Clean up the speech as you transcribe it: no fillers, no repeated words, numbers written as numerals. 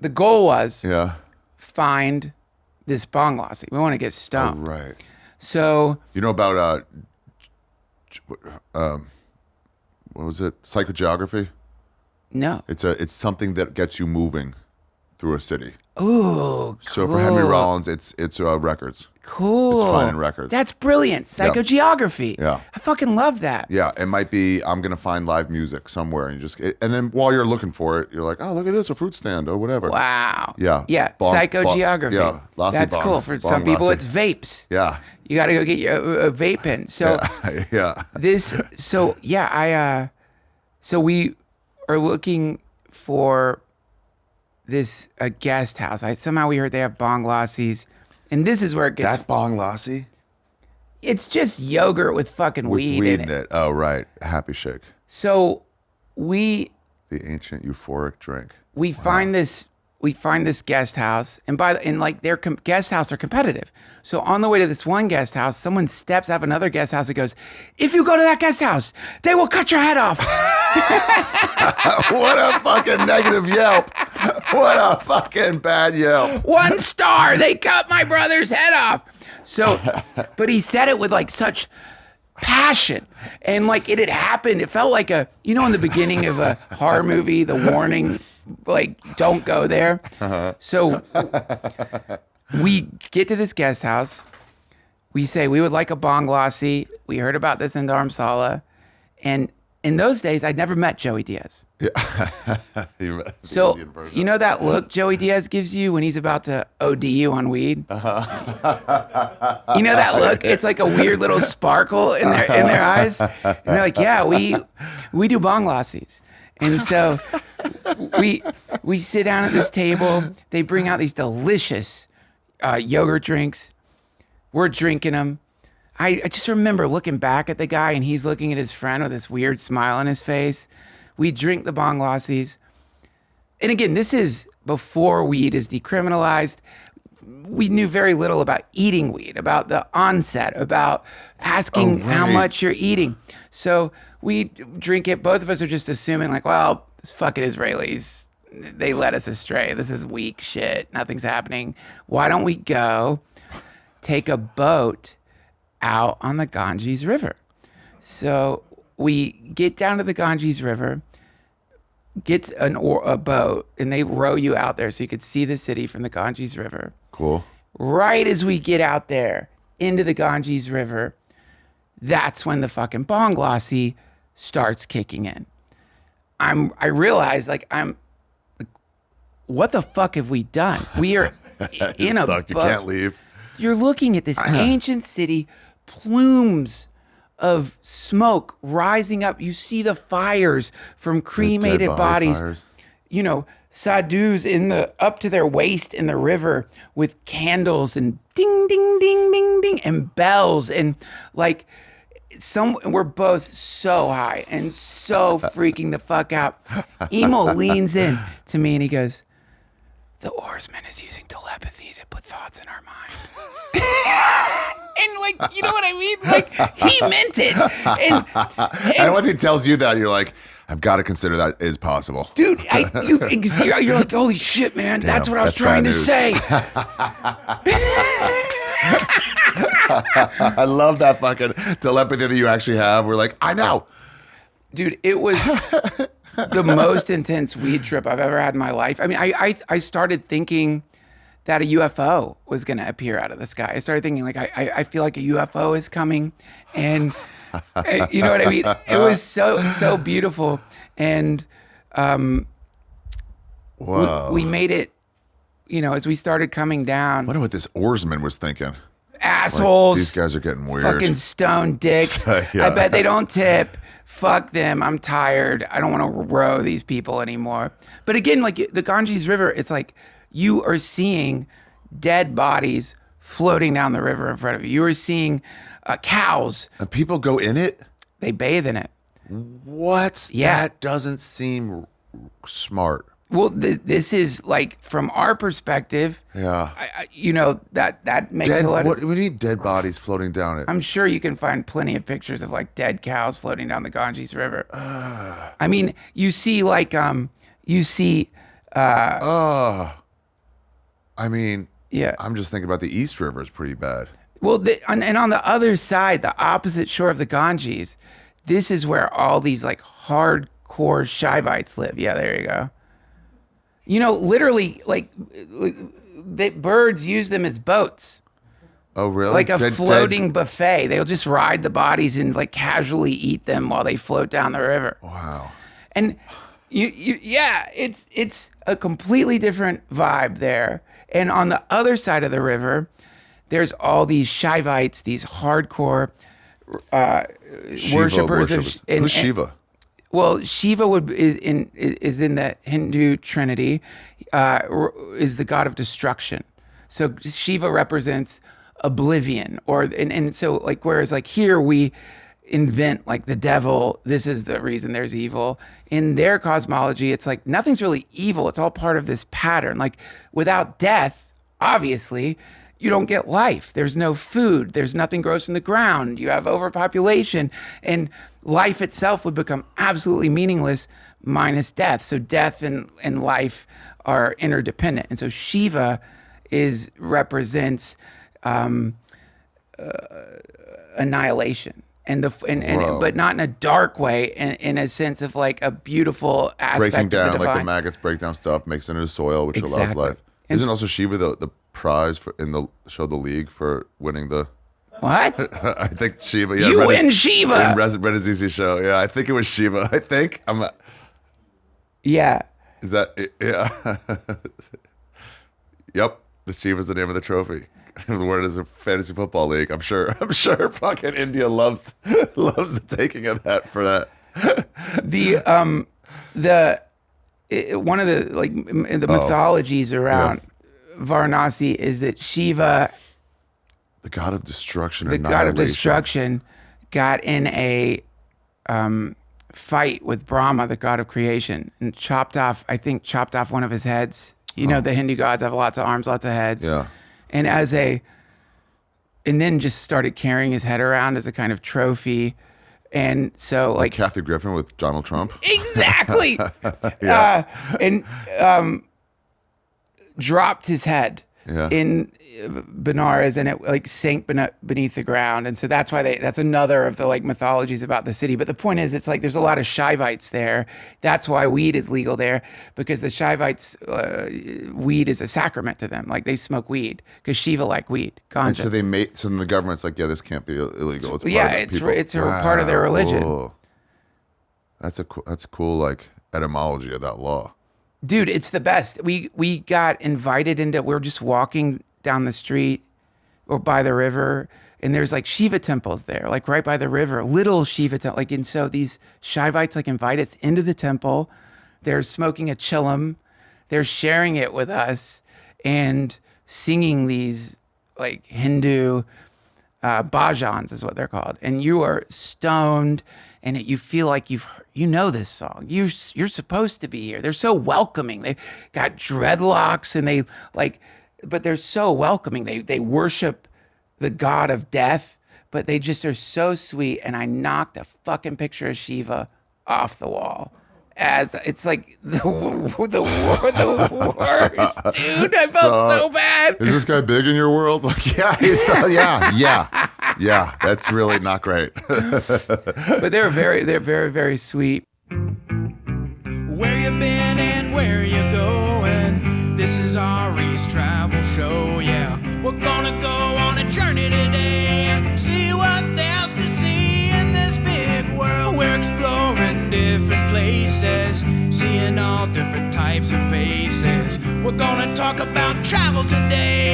the goal was Yeah. find this Bong Lassi. We want to get Oh, stoned. right. So You know about what was it? Psychogeography. no. It's something that gets you moving through a city. Ooh, So for Henry Rollins, it's records. cool. It's finding records. That's brilliant. Psychogeography. Yeah. I fucking love that. Yeah, it might be I'm gonna find live music somewhere, and and then while you're looking for it, you're like, oh, look at this, a fruit stand or whatever. Wow. Yeah. Yeah. Bong- Psychogeography. yeah. Lassi That's cool. bongs. For Bong some people, Lassi. it's vapes. Yeah. You got to go get your a vape pen. So Yeah. So we are looking for this a guest house. Somehow we heard they have Bong Lassis, and this is where it gets. That's Bong Lassi? It's just yogurt with fucking With weed in it. Oh, right. Happy Shake. So we The ancient euphoric drink. find this guest house, and their guest house are competitive. So on the way to this one guest house, someone steps out of another guest house and goes, "If you go to that guest house, they will cut your head off." What a fucking negative Yelp. What a fucking bad Yelp. 1 star. They cut my brother's head off. So, but he said it with like such passion, and like it had happened. It felt like in the beginning of a horror movie, the warning, like, don't go there. So we get to this guest house. We say we would like a Bong Lassi. We heard about this in Dharamsala, and in those days, I'd never met Joey Diaz. So, you know that look Joey Diaz gives you when he's about to OD you on weed? You know that look? It's like a weird little sparkle in their eyes. And they're like, yeah, we do Bong Lassis. And so we sit down at this table. They bring out these delicious yogurt drinks. We're drinking them. I just remember looking back at the guy, and he's looking at his friend with this weird smile on his face. We drink the Bong Lassis. And again, this is before weed is decriminalized. We knew very little about eating weed, about the onset, about asking how much you're eating. So we drink it. Both of us are just assuming like, well, this fucking Israelis, they led us astray. This is weak shit. Nothing's happening. Why don't we go take a boat out on the Ganges River? So we get down to the Ganges River, get a boat, and they row you out there so you could see the city from the Ganges River. Cool. Right as we get out there into the Ganges River, that's when the fucking Bong Lassi starts kicking in. I realize what the fuck have we done? We are in a boat. You can't leave. You're looking at this ancient city, plumes of smoke rising up. You see the fires from cremated bodies. Fires. Sadhus up to their waist in the river with candles and ding, ding, ding, ding, ding, and bells. And like, we're both so high and so freaking the fuck out. Emo leans in to me and he goes, "The oarsman is using telepathy to put thoughts in our mind." And like, you know what I mean? Like, he meant it. And once he tells you that, you're like, I've got to consider that is possible. Dude, you're like, holy shit, man. That's what I was trying to say. I love that fucking telepathy that you actually have. We're like, I know. Dude, it was the most intense weed trip I've ever had in my life. I mean, I started thinking that a UFO was going to appear out of the sky. I started thinking, like, I feel like a UFO is coming. And you know what I mean? It was so beautiful. And we made it, as we started coming down. I wonder what this oarsman was thinking. Assholes. Like, these guys are getting weird. Fucking stone dicks. Yeah. I bet they don't tip. Fuck them. I'm tired. I don't want to row these people anymore. But again, like the Ganges River, it's like you are seeing dead bodies floating down the river in front of you. You are seeing cows. And people go in it? They bathe in it. What? Yeah. That doesn't seem smart. Well, this is like from our perspective. Yeah. That makes a lot of. What do we need? Dead bodies floating down it. I'm sure you can find plenty of pictures of like dead cows floating down the Ganges River. I mean, you see I mean, Yeah. I'm just thinking about the East River is pretty bad. Well, and on the other side, the opposite shore of the Ganges, this is where all these like hardcore Shivites live. Yeah, there you go. You know, literally, like birds use them as boats. Oh, really? Like a floating buffet. They'll just ride the bodies and like casually eat them while they float down the river. Wow. And yeah, it's a completely different vibe there. And on the other side of the river, there's all these Shivites, these hardcore worshippers of Who's Shiva? Well, Shiva is in the Hindu Trinity, is the god of destruction. So Shiva represents oblivion, and so like whereas like here we invent like the devil, this is the reason there's evil. In their cosmology, it's like nothing's really evil. It's all part of this pattern. Like without death, obviously, you don't get life. There's no food. There's nothing grows from the ground. You have overpopulation, and life itself would become absolutely meaningless minus death. So death and life are interdependent. And so Shiva represents annihilation. But not in a dark way, in a sense of like a beautiful aspect Breaking down, of the divine. like the maggots break down stuff, makes it into soil, which allows Exactly. life. Isn't also Shiva the prize in the show The League for winning the... What? I think Shiva. Yeah, You win Shiva! In Varanasi show. Yeah, I think it was Shiva. I think. Yeah. Is that... Yeah. Yep. The Shiva's the name of the trophy. The word is a fantasy football league. I'm sure fucking India loves the taking of that for that. One of the like the mythologies around Varanasi is that Shiva, the god of destruction, the god of destruction, got in a fight with Brahma, the god of creation, and chopped off one of his heads. You know, the Hindu gods have lots of arms, lots of heads. Yeah. And and then just started carrying his head around as a kind of trophy. And so like Kathy Griffin with Donald Trump. Exactly. Dropped his head in Benares, and it like sank beneath the ground. And so that's why that's another of the like mythologies about the city. But the point is, it's like there's a lot of Shivites there. That's why weed is legal there, because the Shivites, weed is a sacrament to them. Like they smoke weed because Shiva like weed, ganja. And so so then the government's like, yeah, this can't be illegal. It's it's part of their religion. Cool. That's a cool like etymology of that law. Dude, it's the best. We got invited into, we were just walking down the street or by the river, and there's like Shiva temples there, like right by the river, little Shiva temple. Like, and so these Shivites like invite us into the temple. They're smoking a chillum. They're sharing it with us and singing these like Hindu bhajans is what they're called. And you are stoned, and you feel like you know this song. You're supposed to be here. They're so welcoming. They've got dreadlocks, and but they're so welcoming. They worship the god of death, but they just are so sweet. And I knocked a fucking picture of Shiva off the wall. As it's like the worst, dude. I felt so bad. Is this guy big in your world? Like, yeah, yeah. That's really not great. But they're very, very sweet. Where you been and where you going? This is Ari's travel show. Yeah, we're gonna go on a journey today. See what there's to see in this big world. We're exploring different places, seeing all different types of faces. We're gonna talk about travel today.